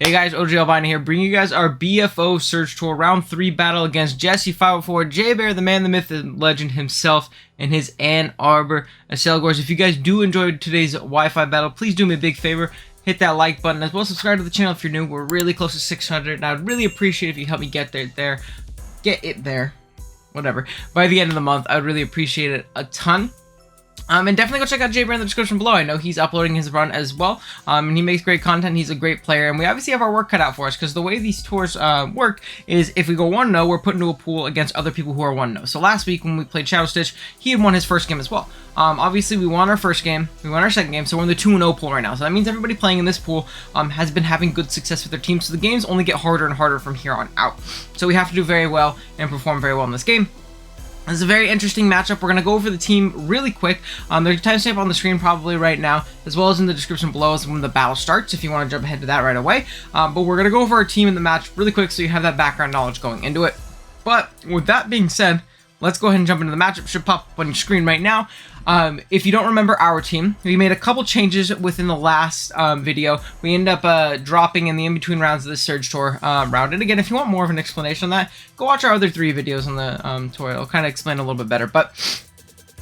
Hey guys, OG here, bringing you guys our BFO Search Tour Round 3 battle against Jesse 504, J-Bear, the man, the myth, the legend himself, and his Ann Arbor Acelgors. If you guys do enjoy today's Wi-Fi battle, please do me a big favor. Hit that like button, as well as subscribe to the channel if you're new. We're really close to 600, and I'd really appreciate if you help me get it there, whatever. By the end of the month, I would really appreciate it a ton. And definitely go check out J-Bear in the description below. I know he's uploading his run as well, and he makes great content. He's a great player, and we obviously have our work cut out for us, because the way these tours work is if we go 1-0, we're put into a pool against other people who are 1-0. So last week when we played Shadow Stitch, he had won his first game as well. Obviously we won our first game, we won our second game, so we're in the 2-0 pool right now. So that means everybody playing in this pool has been having good success with their team, so the games only get harder and harder from here on out. So we have to do very well and perform very well in this game. This is a very interesting matchup. We're going to go over the team really quick. There's a timestamp on the screen probably right now, as well as in the description below is when the battle starts, if you want to jump ahead to that right away. But we're going to go over our team in the match really quick so you have that background knowledge going into it. But with that being said, let's go ahead and jump into the matchup. It should pop up on your screen right now. If you don't remember our team, we made a couple changes within the last video. We ended up dropping in the in-between rounds of this Surge Tour round. And again, if you want more of an explanation on that, go watch our other 3 videos on the tour. It'll kind of explain a little bit better. But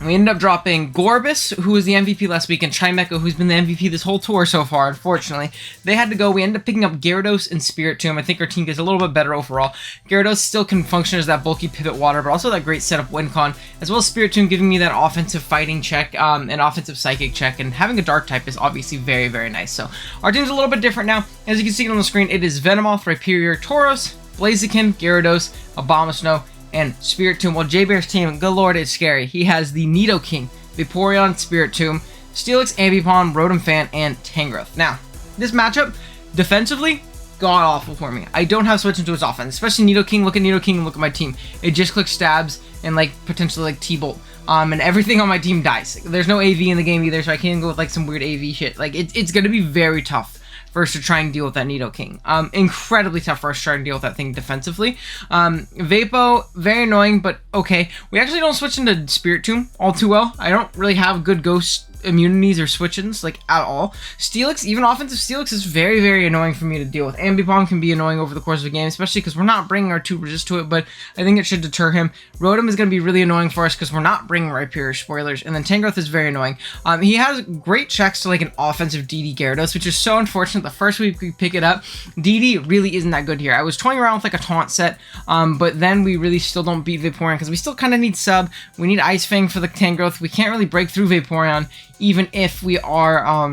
we ended up dropping Gorbis, who was the MVP last week, and Chimeco, who's been the MVP this whole tour so far, unfortunately. They had to go. We ended up picking up Gyarados and Spirit Tomb. I think our team gets a little bit better overall. Gyarados still can function as that bulky pivot water, but also that great setup win con, as well as Spirit Tomb giving me that offensive fighting check, and offensive psychic check, and having a dark type is obviously very, very nice. So our team's a little bit different now. As you can see on the screen, it is Venomoth, Rhyperior, Tauros, Blaziken, Gyarados, ABOMASNOW, and Spirit Tomb. Well, J-Bear's team, good lord, it's scary. He has the Nidoking, Vaporeon, Spirit Tomb, Steelix, Ambipom, Rotom Fan, and Tangrowth. Now, this matchup, defensively, god-awful for me. I don't have switch into his offense, especially Nidoking. Look at Nidoking and look at my team. It just clicks stabs and, like, potentially, like, T-Bolt. And everything on my team dies. There's no AV in the game either, so I can't go with, like, some weird AV shit. Like, it's gonna be very tough for us to try and deal with that Nidoking. Incredibly tough for us to try and deal with that thing defensively. Vapo, very annoying, but okay. We actually don't switch into Spirit Tomb all too well. I don't really have good ghost immunities or switch-ins, like, at all. Steelix, even offensive Steelix, is very, very annoying for me to deal with. Ambipom can be annoying over the course of a game, especially because we're not bringing our 2 resist to it, but I think it should deter him. Rotom is going to be really annoying for us because we're not bringing Rhyperior, spoilers, and then Tangrowth is very annoying. He has great checks to, like, an offensive DD Gyarados, which is so unfortunate. The first week we pick it up, DD really isn't that good here. I was toying around with, like, a taunt set, but then we really still don't beat Vaporeon because we still kind of need sub. We need Ice Fang for the Tangrowth. We can't really break through Vaporeon, even if we are,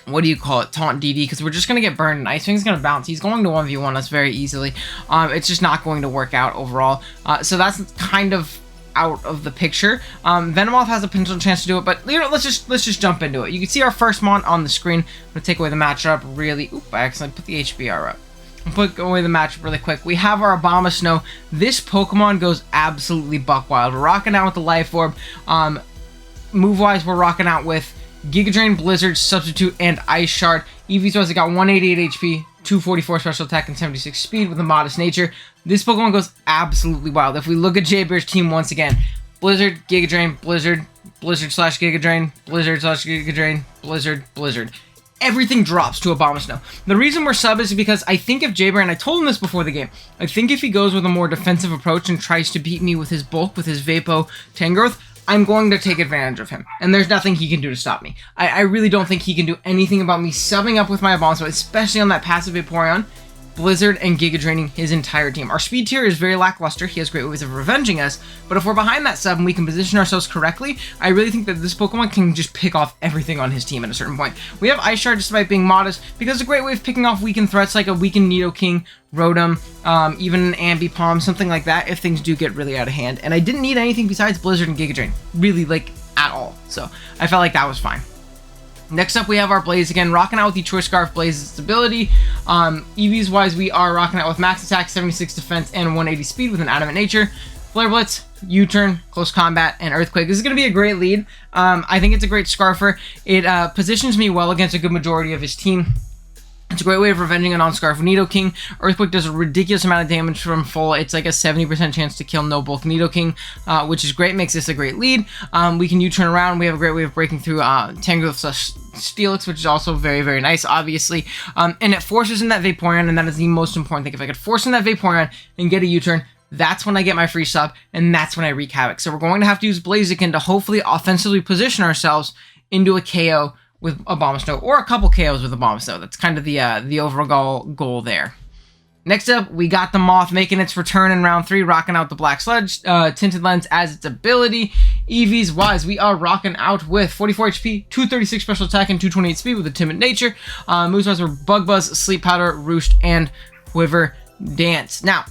what do you call it, taunt DD, because we're just going to get burned, and Ice Fang's going to bounce. He's going to 1v1 us very easily. It's just not going to work out overall. So that's kind of out of the picture. Venomoth has a potential chance to do it, but, you know, let's just jump into it. You can see our first mon on the screen. I'm going to take away the matchup really. Oop, I accidentally put the HBR up. I'll put away the matchup really quick. We have our ABOMASNOW. This Pokemon goes absolutely buck wild. We're rocking out with the Life Orb. Move-wise, we're rocking out with Giga Drain, Blizzard, Substitute, and Ice Shard. EV-wise, it got 188 HP, 244 special attack, and 76 speed with a modest nature. This Pokemon goes absolutely wild. If we look at J-Bear's team once again, Blizzard, Giga Drain, Blizzard, Blizzard slash Giga Drain, Blizzard slash Giga Drain, Blizzard, Blizzard. Everything drops to ABOMASNOW. The reason we're sub is because I think if J-Bear, and I told him this before the game, I think if he goes with a more defensive approach and tries to beat me with his bulk, with his Vapo Tangrowth, I'm going to take advantage of him, and there's nothing he can do to stop me. I really don't think he can do anything about me subbing up with my ABOMASNOW, especially on that passive Vaporeon, Blizzard, and Giga Draining his entire team. Our speed tier is very lackluster. He has great ways of revenging us, but if we're behind that sub and we can position ourselves correctly, I really think that this Pokemon can just pick off everything on his team at a certain point. We have Ice Shard despite being modest, because it's a great way of picking off weakened threats like a weakened Nidoking, Rotom, even an Ambipom, something like that, if things do get really out of hand. And I didn't need anything besides Blizzard and Giga Drain, really, like, at all. So I felt like that was fine. Next up, we have our Blaziken, rocking out with the Choice Scarf Blaze's ability. EVs wise, we are rocking out with max attack, 76 defense, and 180 speed with an adamant nature. Flare Blitz, U-turn, close combat, and Earthquake. This is going to be a great lead. I think it's a great Scarfer. It positions me well against a good majority of his team. It's a great way of revenging an on-scarf Nidoking. Earthquake does a ridiculous amount of damage from full. It's like a 70% chance to kill no bulk Nidoking, which is great, makes this a great lead. We can U-turn around. We have a great way of breaking through Tangrowth/Steelix, which is also very, very nice, obviously. And it forces in that Vaporeon, and that is the most important thing. If I could force in that Vaporeon and get a U-turn, that's when I get my free sub, and that's when I wreak havoc. So we're going to have to use Blaziken to hopefully offensively position ourselves into a KO with ABOMASNOW, or a couple KOs with ABOMASNOW. That's kind of the overall goal there. Next up, we got the Moth making its return in round 3, rocking out the Black Sludge, Tinted Lens as its ability. EVs wise, we are rocking out with 44 HP, 236 special attack, and 228 speed with a Timid Nature. Moves wise were Bug Buzz, Sleep Powder, Roost, and Quiver Dance. Now,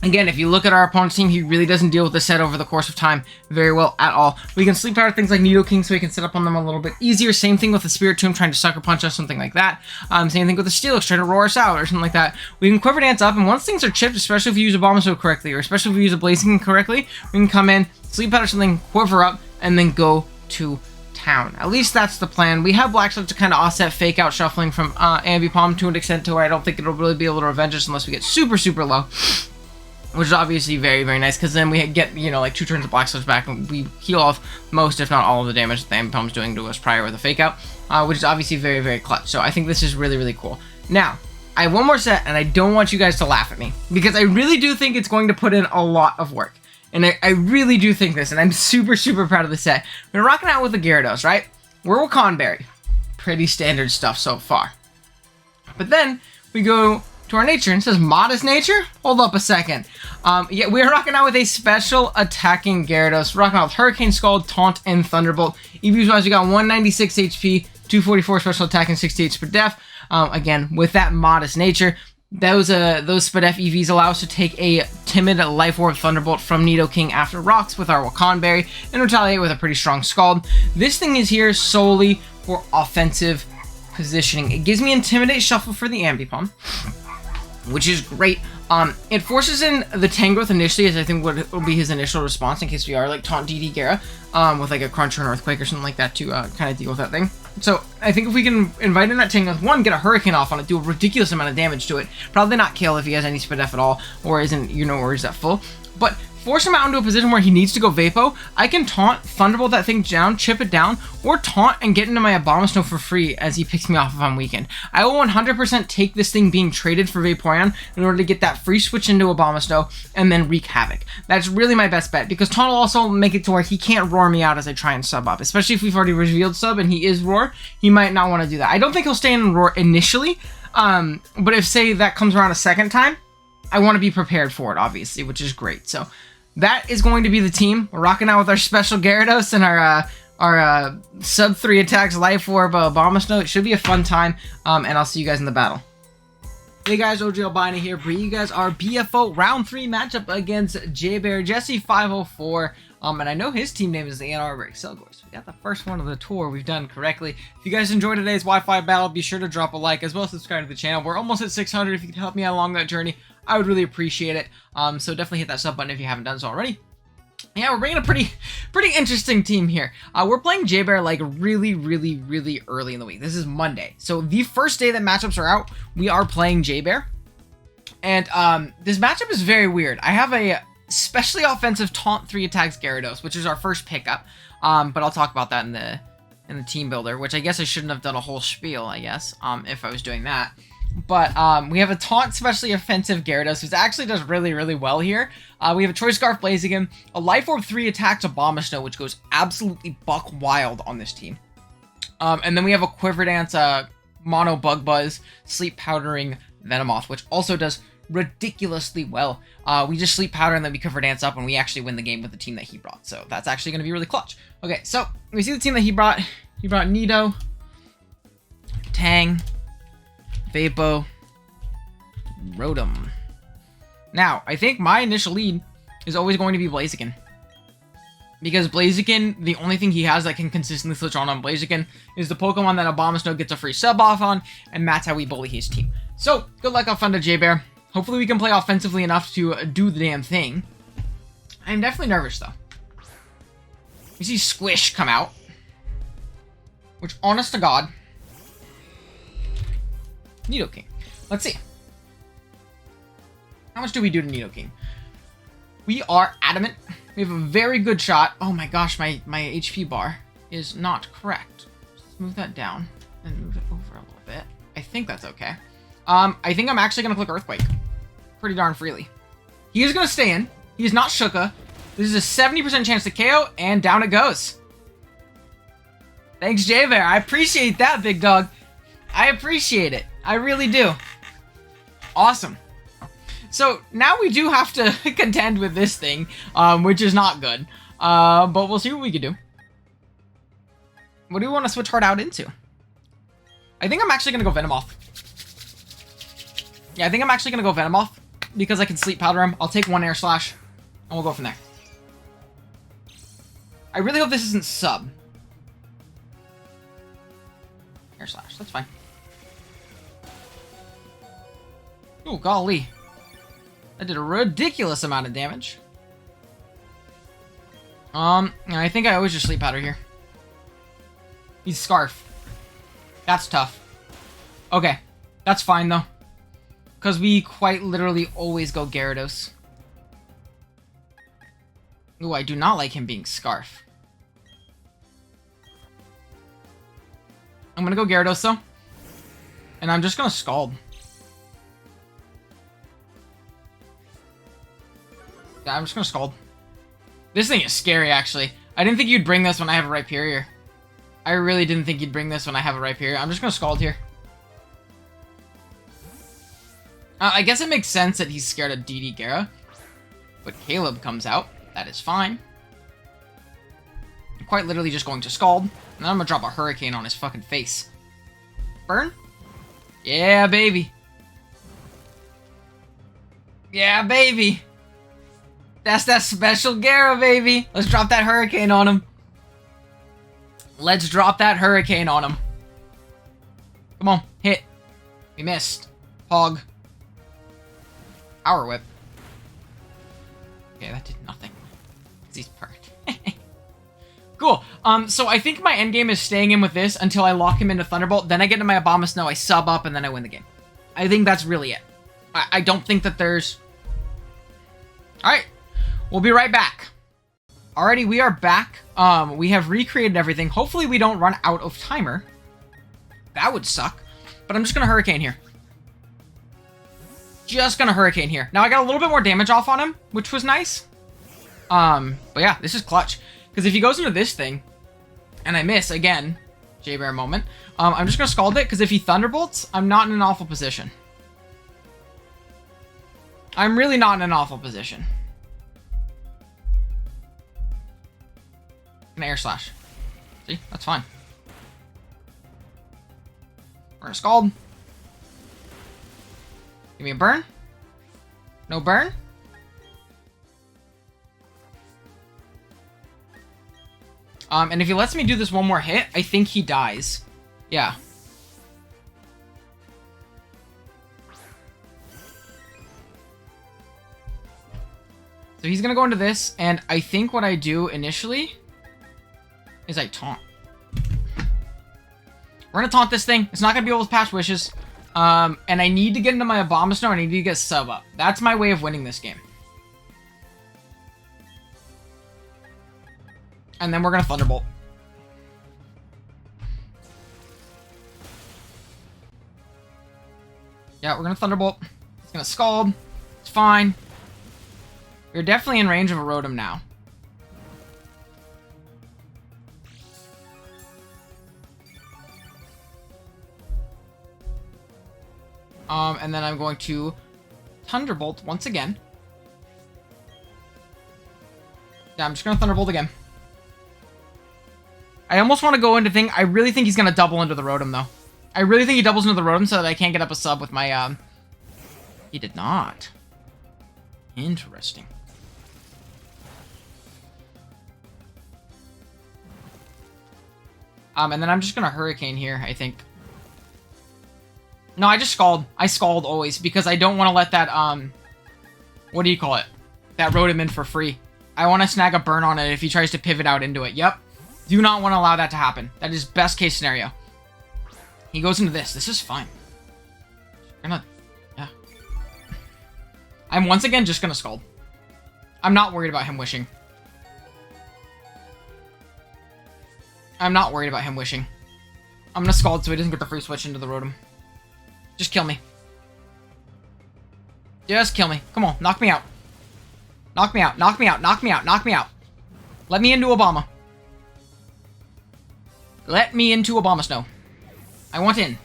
again, if you look at our opponent's team, he really doesn't deal with the set over the course of time very well at all. We can Sleep Powder things like Nidoking so we can set up on them a little bit easier. Same thing with the Spirit Tomb trying to Sucker Punch us, something like that. Same thing with the Steelix trying to roar us out or something like that. We can Quiver Dance up, and once things are chipped, especially if we use a ABOMASNOW correctly, or especially if we use a Blaziken correctly, we can come in, Sleep Powder something, Quiver up, and then go to town. At least that's the plan. We have Black Sludge to kind of offset fake out shuffling from Ambipom to an extent to where I don't think it'll really be able to revenge us unless we get super, super low. Which is obviously very, very nice, because then we get, you know, like 2 turns of Black Sludge back, and we heal off most, if not all, of the damage that the Ambipom's doing to us prior with a fake out, which is obviously very, very clutch. So I think this is really, really cool. Now, I have one more set, and I don't want you guys to laugh at me, because I really do think it's going to put in a lot of work. And I really do think this, and I'm super, super proud of the set. We're rocking out with the Gyarados, right? We're Wakanberry. Pretty standard stuff so far. But then, we go to our nature, and it says Modest Nature? Hold up a second. Yeah, we're rocking out with a special attacking Gyarados. We're rocking out with Hurricane Scald, Taunt, and Thunderbolt. EVs wise, we got 196 HP, 244 special attack, and 68 Speed Def. Again, with that Modest Nature, those Spadef EVs allow us to take a timid Life Orb Thunderbolt from Nidoking after rocks with our Wakanberry and retaliate with a pretty strong Scald. This thing is here solely for offensive positioning. It gives me Intimidate Shuffle for the Ambipom, which is great. It forces in the Tangrowth initially, as I think what will be his initial response in case we are like Taunt DD Gara, with like a Crunch or an Earthquake or something like that to kind of deal with that thing. So I think if we can invite in that Tangrowth, one, get a Hurricane off on it, do a ridiculous amount of damage to it, probably not kill if he has any Spadef at all, or isn't, you know, or is that full, but force him out into a position where he needs to go Vapo. I can Taunt, Thunderbolt that thing down, chip it down, or Taunt and get into my ABOMASNOW for free as he picks me off if I'm weakened. I will 100% take this thing being traded for Vaporeon in order to get that free switch into ABOMASNOW and then wreak havoc. That's really my best bet, because Taunt will also make it to where he can't roar me out as I try and sub up, especially if we've already revealed sub and he is roar. He might not want to do that. I don't think he'll stay in roar initially, but if, say, that comes around a second time, I want to be prepared for it, obviously, which is great. So that is going to be the team. We're rocking out with our special Gyarados and our sub 3 attacks Life Orb ABOMASNOW. It should be a fun time, and I'll see you guys in the battle. Hey guys, OG Albina here, bringing you guys our BFO round 3 matchup against J-Bear Jesse 504. And I know his team name is the Ann Arbor Excelgors. We got the first one of the tour we've done correctly. If you guys enjoyed today's Wi-Fi battle, be sure to drop a like, as well as subscribe to the channel. We're almost at 600. If you could help me out along that journey, I would really appreciate it. So definitely hit that sub button if you haven't done so already. Yeah, we're bringing a pretty interesting team here. We're playing J-Bear like really early in the week. This is Monday. So the first day that matchups are out, we are playing J-Bear. And this matchup is very weird. I have a especially offensive Taunt 3 attacks Gyarados, which is our first pickup. But I'll talk about that in the team builder, which I guess I shouldn't have done a whole spiel, I guess, if I was doing that. But we have a Taunt especially offensive Gyarados, which actually does really well here. We have a Choice Scarf Blaziken, a Life Orb 3 attacks ABOMASNOW, which goes absolutely buck wild on this team. And then we have a Quiver Dance, Mono Bug Buzz, Sleep Powdering Venomoth, which also does ridiculously well. We just Sleep Powder and then we Quiver Dance up and we actually win the game with the team that he brought. So that's actually going to be really clutch. Okay, so we see the team that he brought. He brought Nido, Tang, Vapo, Rotom. Now, I think my initial lead is always going to be Blaziken. Because Blaziken, the only thing he has that can consistently switch on Blaziken is the Pokemon that ABOMASNOW gets a free sub off on, and that's how we bully his team. So, good luck off to J-Bear. Hopefully we can play offensively enough to do the damn thing. I'm definitely nervous, though. We see Squish come out. Which, honest to God, Nidoking. Let's see. How much do we do to Nidoking? We are adamant. We have a very good shot. Oh my gosh, my HP bar is not correct. Let's move that down and move it over a little bit. I think that's okay. I think I'm actually going to click Earthquake pretty darn freely. He is going to stay in. He is not Shuka. This is a 70% chance to KO, and down it goes. Thanks, J-Bear. I appreciate that, big dog. I appreciate it. I really do. Awesome. So now we do have to contend with this thing, which is not good. But we'll see what we can do. What do we want to switch Hard Out into? I think I'm actually going to go Venomoth. Yeah, I think I'm actually going to go Venomoth because I can Sleep Powder him. I'll take one Air Slash, and we'll go from there. I really hope this isn't sub. Air Slash, that's fine. Oh, golly. That did a ridiculous amount of damage. I think I always just Sleep Powder here. He's Scarf. That's tough. Okay, that's fine though. Because we quite literally always go Gyarados. Ooh, I do not like him being Scarf. I'm gonna go Gyarados though. And I'm just gonna Scald. Yeah, I'm just gonna Scald. This thing is scary, actually. I didn't think you'd bring this when I have a Rhyperior. I really didn't think you'd bring this when I have a Rhyperior. I'm just gonna Scald here. I guess it makes sense that he's scared of DD Gyara. But Caleb comes out. That is fine. I'm quite literally just going to Scald. And then I'm gonna drop a Hurricane on his fucking face. Burn? Yeah, baby. Yeah, baby. That's that special Gyara, baby. Let's drop that Hurricane on him. Let's drop that Hurricane on him. Come on, hit. We missed. Hog. Power Whip. Okay, that did nothing. He's perked. Cool. So I think my endgame is staying in with this until I lock him into Thunderbolt. Then I get into my Abomasnow, I sub up, and then I win the game. I think that's really it. I don't think that there's... Alright. We'll be right back. Alrighty, we are back. We have recreated everything. Hopefully we don't run out of timer. That would suck. But I'm just gonna Hurricane here. Just gonna Hurricane here. Now I got a little bit more damage off on him, which was nice. But yeah, this is clutch. Because if he goes into this thing, and I miss again, J-Bear moment, I'm just gonna Scald it, because if he Thunderbolts, I'm not in an awful position. I'm really not in an awful position. An Air Slash. See? That's fine. We're gonna Scald. Give me a burn. No burn. And if he lets me do this one more hit, I think he dies. Yeah. So he's gonna go into this, and I think what I do initially is I taunt. We're gonna taunt this thing. It's not gonna be able to pass wishes. And I need to get into my Abomasnow, and I need to get sub up. That's my way of winning this game. And then we're gonna Thunderbolt. Yeah, we're gonna Thunderbolt. It's gonna Scald. It's fine. We're definitely in range of a Rotom now. And then I'm going to Thunderbolt once again. Yeah, I'm just going to Thunderbolt again. I almost want to go into thing. I really think he's going to double into the Rotom, though. I really think he doubles into the Rotom so that I can't get up a sub with my, He did not. Interesting. And then I'm just going to Hurricane here, I think. No, I just Scald. I Scald always, because I don't want to let that, what do you call it? That Rotom in for free. I want to snag a burn on it if he tries to pivot out into it. Yep. Do not want to allow that to happen. That is best case scenario. He goes into this. This is fine. Gonna... Yeah. I'm once again just gonna Scald. I'm not worried about him wishing. I'm not worried about him wishing. I'm gonna Scald so he doesn't get the free switch into the Rotom. Just kill me. Just kill me. Come on, knock me out. Knock me out, knock me out, knock me out, knock me out. Let me into Obama. Let me into ABOMASNOW. I want in.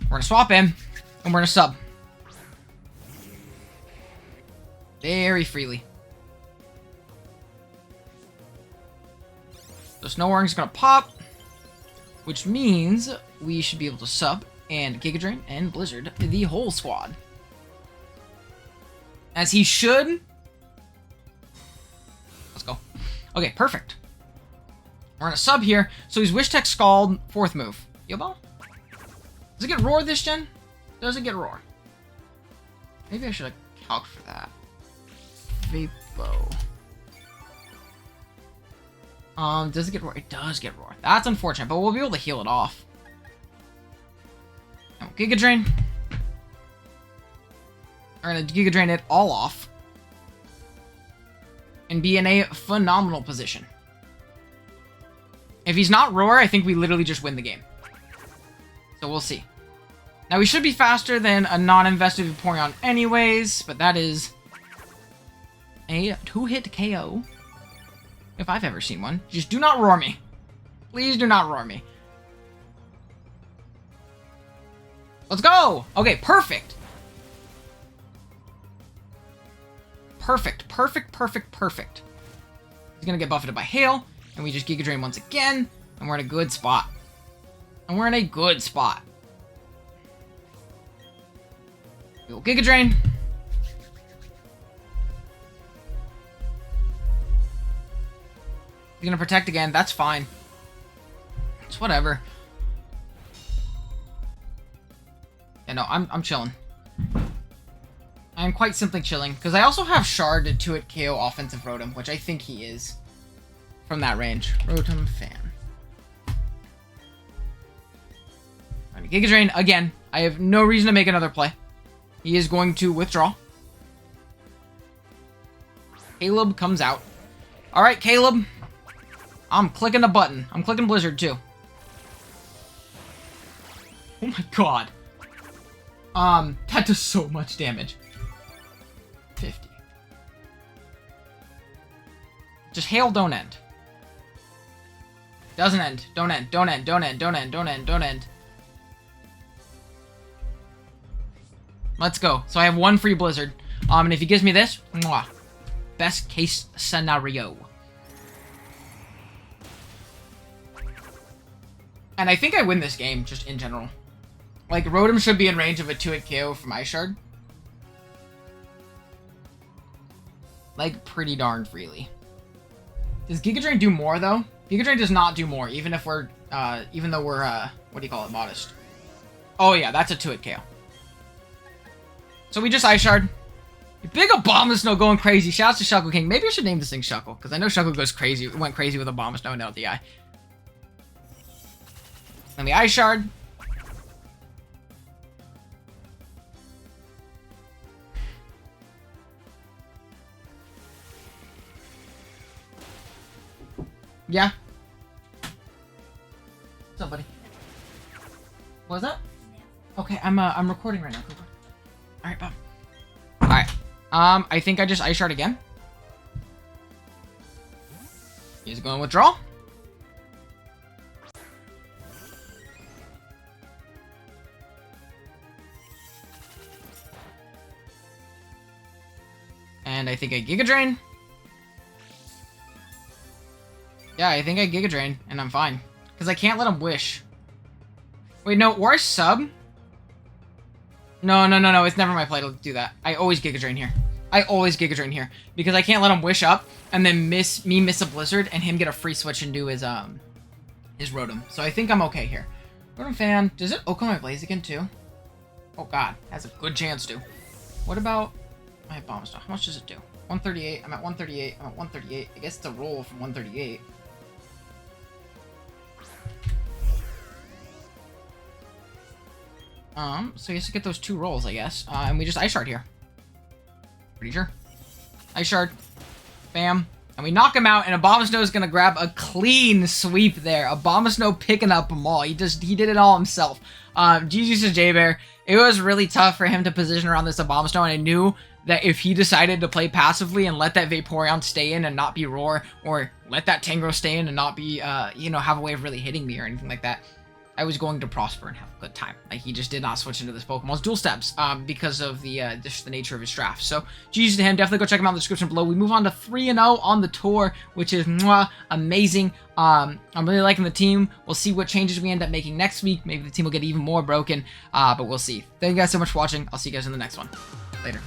We're gonna swap in, and we're gonna sub. Very freely. The Snow Orange is gonna pop, which means we should be able to sub and Giga Drain and Blizzard the whole squad. As he should. Let's go. Okay, perfect. We're gonna sub here. So he's Wish Tech Scald, 4th move. Yobo? Does it get Roar this gen? Does it get Roar? Maybe I should have calced for that. Vapo. Does it get Roar? It does get Roar. That's unfortunate, but we'll be able to heal it off. Now, Giga Drain. We're gonna Giga Drain it all off. And be in a phenomenal position. If he's not Roar, I think we literally just win the game. So we'll see. Now, we should be faster than a non-invested Vaporeon anyways, but that is a 2-hit KO. If I've ever seen one. Just do not roar me. Please do not roar me. Let's go! Okay, perfect. Perfect, perfect, perfect, perfect. He's gonna get buffeted by Hail, and we just Giga Drain once again, and we're in a good spot. And we're in a good spot. We'll Giga Drain. He's gonna protect again, that's fine. It's whatever. Yeah, no, I'm chilling. I'm quite simply chilling, because I also have Shard to 2-hit KO offensive Rotom, which I think he is from that range. Rotom fan. Alright, Giga Drain again. I have no reason to make another play. He is going to withdraw. Caleb comes out. Alright, Caleb. I'm clicking the button. I'm clicking Blizzard too. Oh my god. That does so much damage. 50. Just Hail, don't end. Doesn't end. Don't end. Don't end. Don't end. Don't end. Don't end. Don't end. Let's go. So I have 1 free Blizzard. And if he gives me this, mwah, best case scenario. And I think I win this game, just in general. Like, Rotom should be in range of a 2-hit KO from Ice Shard. Like, pretty darn freely. Does Giga Drain do more, though? Giga Drain does not do more, even if we're, even though we're, what do you call it, modest. Oh yeah, that's a 2-hit KO. So we just Ice Shard. Big ABOMASNOW going crazy. Shouts to Shuckle King. Maybe I should name this thing Shuckle, because I know Shuckle goes crazy. Went crazy with ABOMASNOW and LDI. Then the Ice Shard. Yeah. What's up, buddy? What was that? Okay, I'm recording right now. Alright, Bob. Alright. I think I just Ice Shard again. He's going to withdraw. And I think I Giga Drain. Yeah, I think I Giga Drain, and I'm fine. Because I can't let him wish. Wait, no, or I sub? No, it's never my play to do that. I always Giga Drain here. I always Giga Drain here. Because I can't let him wish up, and then miss a Blizzard, and him get a free switch into his Rotom. So I think I'm okay here. Rotom fan, does it Oko my Blaziken too? Oh god, has a good chance to. What about my ABOMASNOW? How much does it do? 138, I'm at 138, I'm at 138. I guess it's a roll from 138. So he has to get those 2 rolls, I guess. And we just Ice Shard here. Pretty sure. Ice Shard. Bam. And we knock him out, and ABOMASNOW is gonna grab a clean sweep there. ABOMASNOW picking up them all. He did it all himself. GG to J-Bear. It was really tough for him to position around this ABOMASNOW, and I knew that if he decided to play passively and let that Vaporeon stay in and not be Roar, or let that Tangrowth stay in and not be, you know, have a way of really hitting me or anything like that, I was going to prosper and have a good time. Like, he just did not switch into this Pokemon's dual steps because of the just the nature of his draft. So, GG's to him. Definitely go check him out in the description below. We move on to 3-0 on the tour, which is amazing. I'm really liking the team. We'll see what changes we end up making next week. Maybe the team will get even more broken, but we'll see. Thank you guys so much for watching. I'll see you guys in the next one. Later.